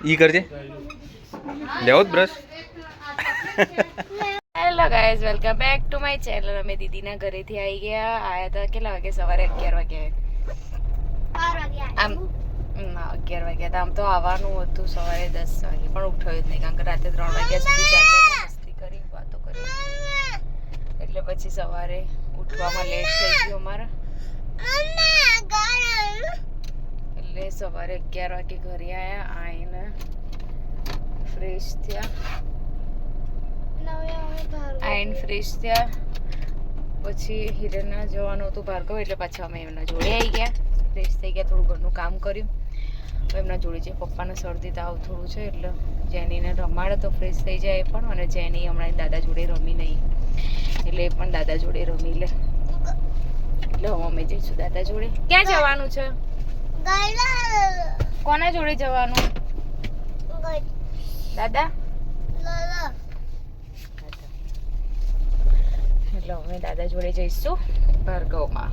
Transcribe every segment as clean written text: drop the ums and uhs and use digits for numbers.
ઈ કરજે લેવો જ brush. Hello guys, welcome back to my channel. અમે દીદીના ઘરેથી આવી ગયા. આયા હતા કેટલા વાગે? સવારે 11 વાગે. આમ 11 વાગ્યા. આમ તો આવવાનું હતું સવારે 10 વાગે, પણ ઉઠાયું જ નહીં, કારણ કે રાતે 3 વાગ્યા સુધી જાગ્યા હતા, મસ્તી કરી, વાતો કરી, એટલે પછી સવારે ઉઠવામાં લેટ થઈ ગયું અમારે. એટલે સવારે 11 વાગે ઘરે આવ્યા. આવીને ફ્રેશ થયા. પછી હિરણના જવાનું હતું ભાર્ગવ, એટલે પાછા અમે એમના જોડે આવી ગયા. ફ્રેશ થઈ ગયા, થોડું ઘરનું કામ કર્યું. એમના જોડે છે, પપ્પાને શરદી તાવ થોડું છે, એટલે જેનીને રમાડે તો ફ્રેશ થઈ જાય પણ. અને જેની હમણાં દાદા જોડે રમી નહીં, એટલે એ પણ દાદા જોડે રમી લે. એટલે હું અમે જઈશું દાદા જોડે. ક્યાં જવાનું છે? કોના જોડે જવાનું? દાદા. એટલે અમે દાદા જોડે જઈશું ભાર્ગવમાં.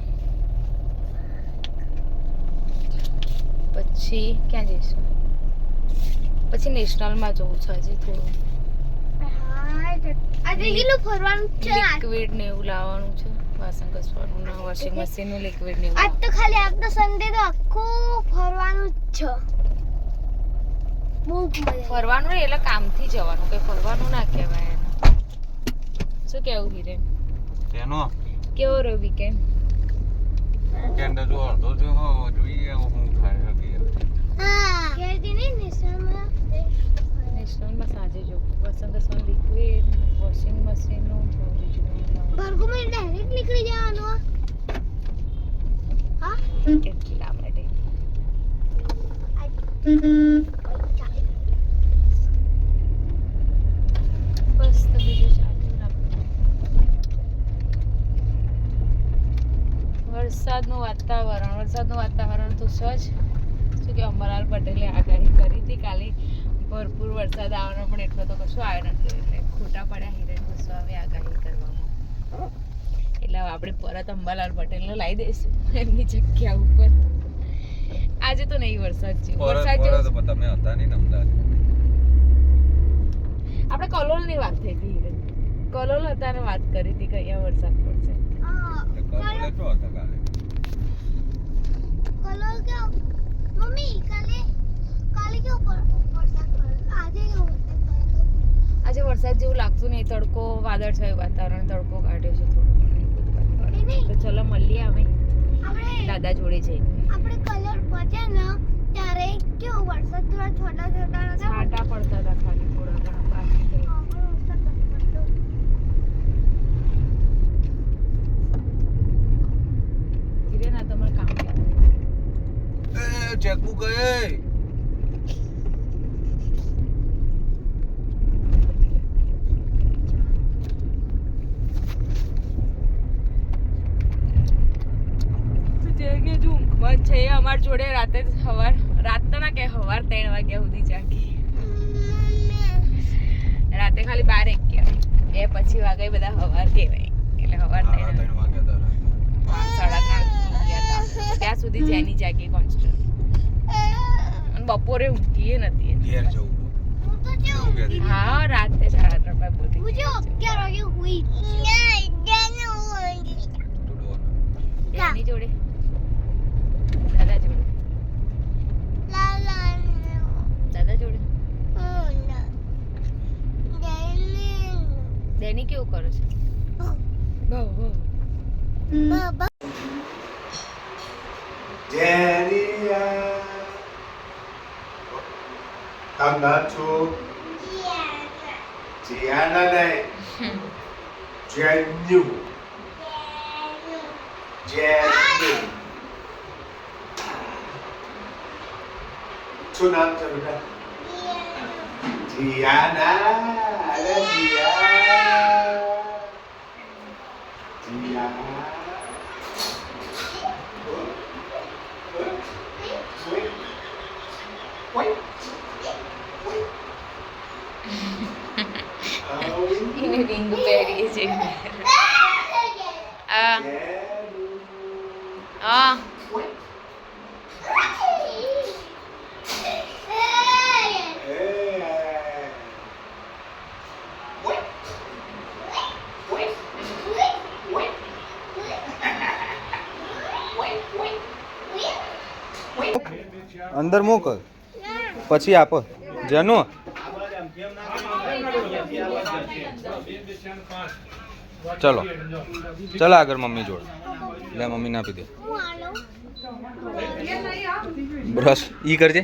પછી ક્યાં જઈશું? પછી નેશનલમાં જવું છે આજે થોડું. લિક્વિડ ને એવું લાવવાનું છે, વાસણ ઘસવાનું ના, વોશિંગ મશીન નું લિક્વિડ ને. આજ તો ખાલી આજનો સન્ડે તો આખું ફરવાનું જ છે. બહુ ફરવાનું નહીં, એટલે કામથી જવાનું, કઈ ફરવાનું ના કહેવાય એને. શું કેવું હિરેન? તેનો કેવો રહ્યો વીકેન્ડ? વીકેન્ડ જો અડધો જો જોઈએ હું થાય કે હા કેદી નહીં નેશનલમાં સાંજે જો વાસણ ઘસવાનું લિક્વિડ, વોશિંગ મશીન નું થોડું બીજું. ભાર્ગવમાં ડાયરેક્ટ નીકળી જવાનું. હા કેટલા માટે બસ તો બીજું ચાલુ રાખો. વરસાદનું વાતાવરણ તો સજ શું કે અમરાલ પટેલે આગાહી કરી હતી કાલે ભરપૂર વરસાદ આવવાનો, પણ એટલો તો કશું આવ્યો નથી, એટલે ખોટા પડ્યા હિરેન ગોસ્વામી આગાહી કરવામાં. એટલે આપણે પરત અંબાલાલ પટેલને લાવી દઈશું એમની જગ્યા ઉપર. આજે તો નહીં વરસાદ જેવું. વરસાદ જેવું તમે હતા નહીં અમદાવાદ. આપણે કલોલની વાત થઈ હતી હિરેન. કલોલ હતા ને વાત કરી હતી કે અહીંયા વરસાદ પડશે. કલર કે મમ્મી કાલે કેવો વરસાદ પડ્યો? આજે વરસાદ જેવું લાગતું નહીં. તડકો, વાદળછાયું વાતાવરણ, તડકો કાઢ્યો છે થોડું. તો ચલો મળીએ અમે દાદા જોડે જઈને. આપણે કલર પહોંચે ને ત્યારે કેવો વરસાદ થોડા છાંટા પડતા હતા ખાલી થોડા ઘણા બાકી. ધીરે ના તમારે કામ ચેકબુક એ છે અમાર જોડે. રાતે રાત તો ના કે સવાર 3 વાગ્યા સુધી જાગી. રાતે ખાલી 12 1 પછી વાગે બધા સવાર કહેવાય, એટલે સવાર 3 વાગ્યા 3:30 ગયા હતા. ત્યાં સુધી જેની જાગી કોન્સ્ટન્ટ. અને બપોરે ઊંઘીએ નથી. ઘેર જવું. હા રાતે 3:30 બોલી. હું જો 11 વાગે હુઈ એની જોડે દાદા જોડે દેની કેવું કરે છે? શું નામ છે બેટા? જીયાના. અરે જીયા એને રિંગ પહેરીએ છે. હા અંદર મૂક પછી આપો જેનું ચલો ચલો આગળ મમ્મી જોડે લે મમ્મી ના આપી દે હું આલો બ્રશ ઈ કરજે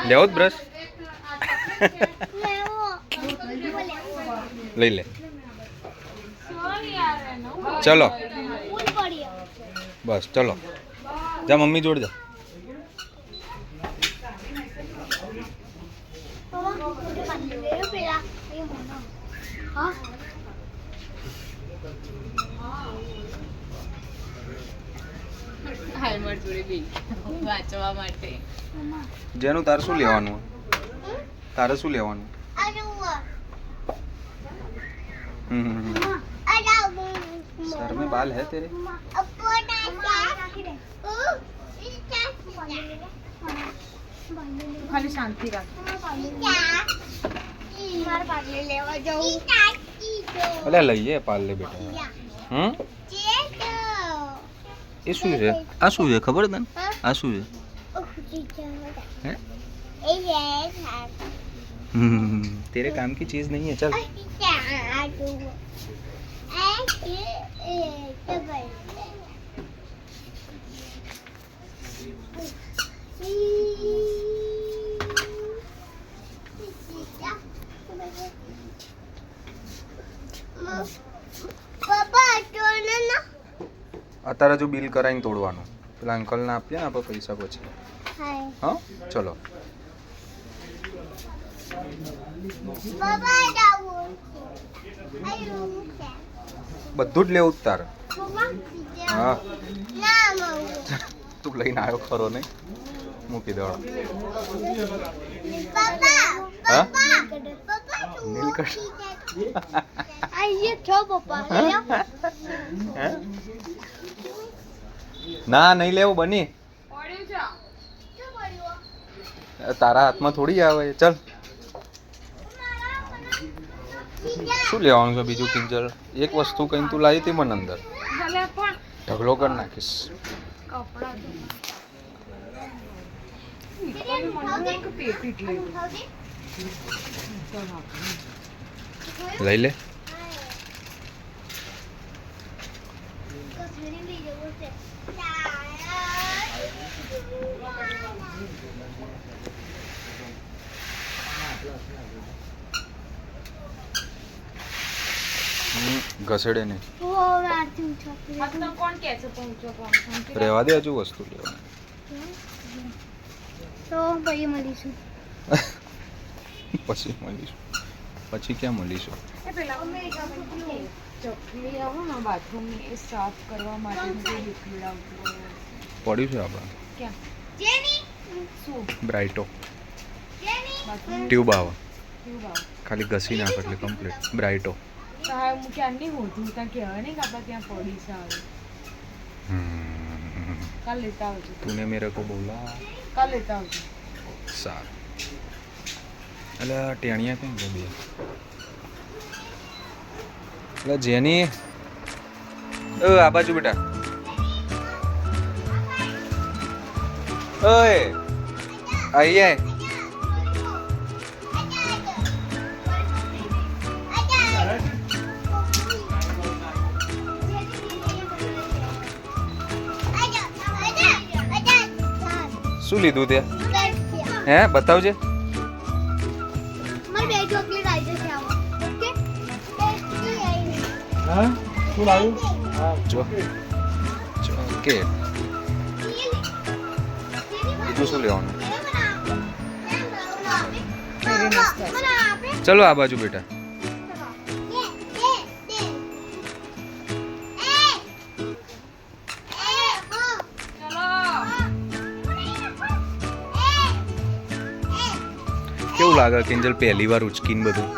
લેવો જ બ્રશ લેવો લઈ લે ચલો ફૂલ પડી બસ ચલો જા મમ્મી જોડે જા પેલા એ મોનો હા હાલમાં જોડે બી વાંચવા માટે જેનું તારે શું લેવાનું તારે શું લેવાનું सर में बाल है तेरे ખાલી શાંતિ રાખ અલે લઈએ પાલ લે બેટા એ શું છે આ શું છે ખબર તને આ શું છે હે तेरे काम की चीज नहीं है चल અત્યારે જો બિલ કરાવીને તોડવાનું પેલા અંકલ ને આપીએ ને આપણે પૈસા પછી હા ચલો બધું જ લેવું જ તારે હા તું લઈને આવ્યો ખરો નહીં મૂકી દો હા નીલકંઠ ના નહીં લેવું બની તારા હાથમાં થોડી આવે ચલ શું લેવાનું છે બીજું કિંજલ એક વસ્તુ કઈ તું લાવી હતી મને અંદર ઢગલો કરી નાખીશ લઈ લે ઘસેડે નહીં કોણ કે છે પહોંચો રહેવા દે હજુ વસ્તુ લેવાની તો પછી મળીશું પછી મળીશું પછી ક્યાં મળીશું એ પેલા ચકલી આવો ને બાથરૂમની એ સાફ કરવા માટે લિક્વિડ આવતું પડ્યું છે આપણે ક્યાં શું બ્રાઇટો બાથરૂમ ટ્યુબ આવે કેવું ભાવ ખાલી ઘસી નાખો એટલે કમ્પ્લીટ બ્રાઇટો તો હા હું ક્યારની હોતું ત્યાં કહેવાય નહીં કે આપણે ત્યાં પડી છે આવે કાલ લેતા આવજો તૂને મેરે કો બોલા કાલ લેતા આવજો સારું એટલે ટેણિયા કેમ કે બે એટલે જેની આ બાજુ બેટા ઓય આઈએ શું લીધું તે હે બતાવજે મારી બે ચોકલેટ આવી જશે આવો ઓકે હા શું લાવ્યું હા જો ઓકે બીજું શું લેવાનું ચલો આ બાજુ બેટા કેવું લાગે કિંજલ પહેલી વાર ઉચકીને બધું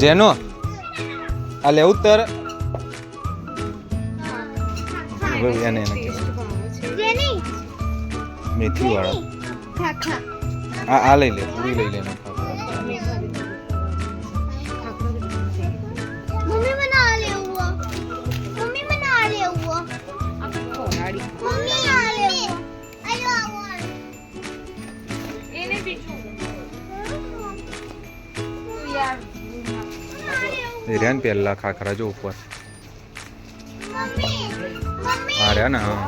જેનો આ લેવું તારે એને જેની મેથી વાળા ખાખા આ લઈ લે પૂરી લઈ લે મમ્મી મને આ લેવો ફરાળી મમ્મી આ લેવો આયો આવો એને બીજું યાર હિરેન પહેલા ખાખરા જો ઉપર મમ્મી મમ્મી હા રહ્યા ને હા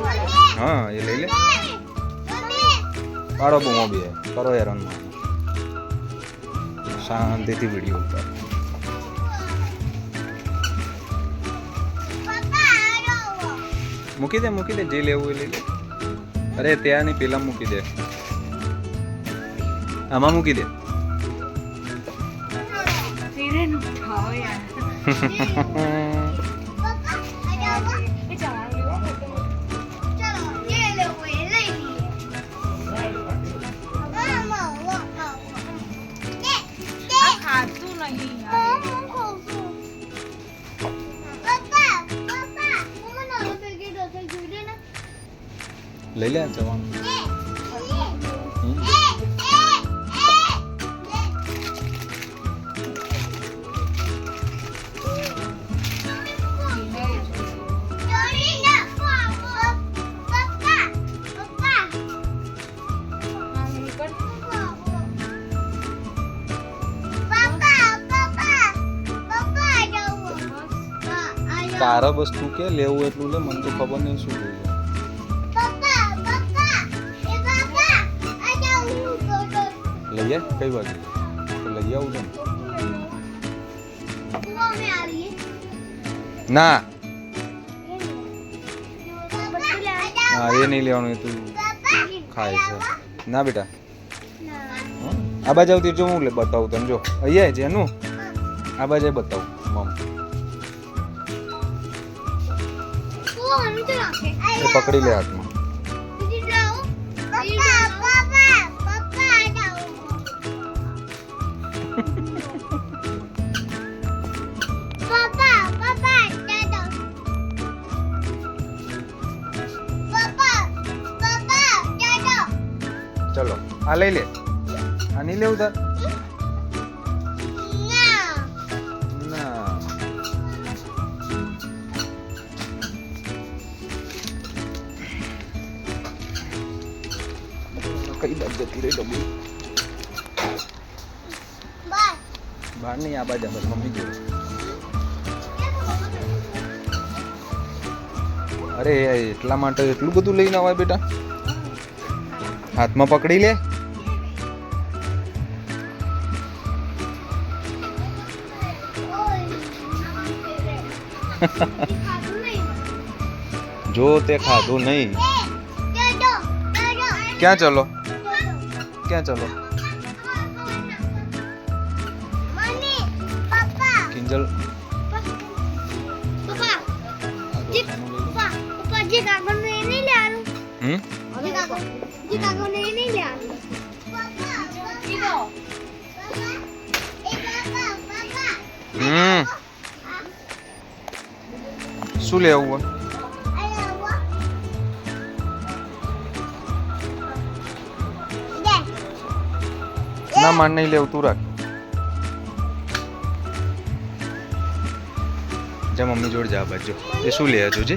હા એ લઈ લે મમ્મી પાડો બૂમો બે કરો હેરાન શાંતિથી વિડીયો ઉપર પપ્પા આવો મૂકી દે જે લેવું એ લઈ લે અરે ત્યાં નહીં પેલા મૂકી દે આમાં મૂકી દે હિરેન ઉઠાવો યાર પપ્પા આવો એ જવાનું લેવો ચલો જે લેવો એ લઈ લઈએ આ ખાતું નહીં યાર લઈ લે જવાનું તારા વસ્તુ કે લેવું એટલું લે મને તો ખબર નહીં શું જોઈએ લઈ આવ કઈ બાજુ તો લઈ આવું છે ના હા એ નહીં લેવાનું એ તું ખાય છે ના બેટા આ બાજુ આવતી જો હું બતાવું તને જો અહીંયા છે એનું આ બાજુ બતાવું મમ એ પકડી લે હાથમાં ચલો આ લઈ લે આ નહીં લેવું તાર ના કઈ બાજુ જતી રહી ડબ્બુ બહાર નહીં આ બાજુ બસ મમ્મી જોડે અરે એટલા માટે એટલું બધું લઈને આવાય બેટા હાથમાં પકડી લે જો તે ખાધું નહીં ક્યાં ચલો કિંજલ શું લેવું ના માન નહીં લેવું તું રાખ જા મમ્મી જોડે જા બાજુ એ શું લે જોજે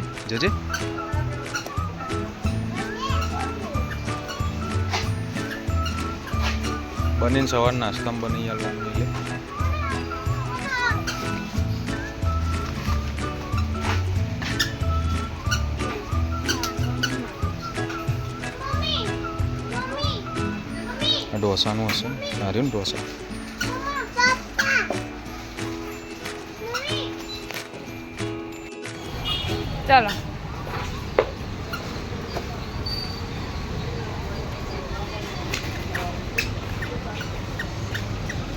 બનીને સવાર નાસ્તામાં બની આલવાનું લે ઢોસાનું હશે સારું ને ઢોસા ચાલો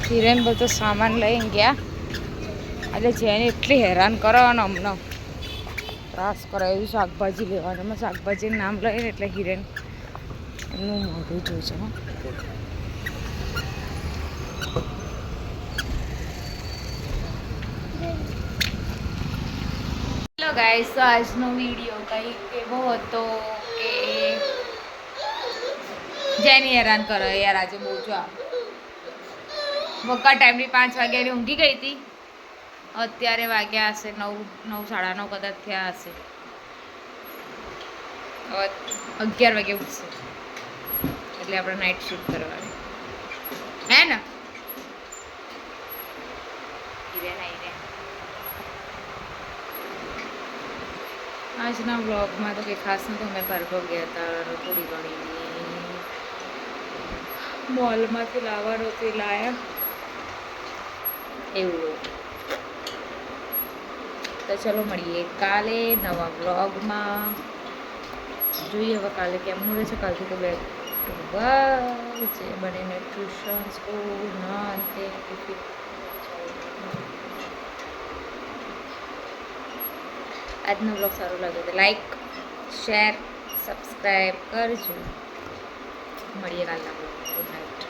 હિરેન બધો સામાન લઈને ગયા એટલે જેને એટલી હેરાન કરવાનો અમને ત્રાસ કરે એવી શાકભાજી લેવાનું એમાં શાકભાજીનું નામ લઈને એટલે હિરેન એમનું મોઢું જોઈશે હો હેલો ગાઈસ તો આજનો વિડીયો કંઈક એવો હતો કે જેને હેરાન કરો યાર આજે બહુ જો બકા ટાઈમની 5 વાગ્યાની ઊંઘી ગઈ હતી અત્યારે વાગ્યા હશે 9 9:30 કદાચ થયા હશે હવે 11 વાગે ઉઠશે એટલે આપણે નાઇટ શૂટ કરવાની હે ને આજના વ્લોગમાં તો કંઈ ખાસ નહોતું. અમે ભાર્ગવ ગયા હતા થોડી ઘણી મોલમાંથી લાવવાનું તે લાયા એવું. તો ચલો મળીએ કાલે નવા વ્લોગમાં. જોઈએ હવે કાલે કેમનું રહેશે. કાલથી તો બેક ટુ વર્ક જે બનીને ટ્યુશન સ્કૂલ ના અંતે આજનો બ્લોગ સારો લાગ્યો તો લાઈક શેર સબસ્ક્રાઈબ કરજો. મળીએ કાલના બ્લોગ. Good night.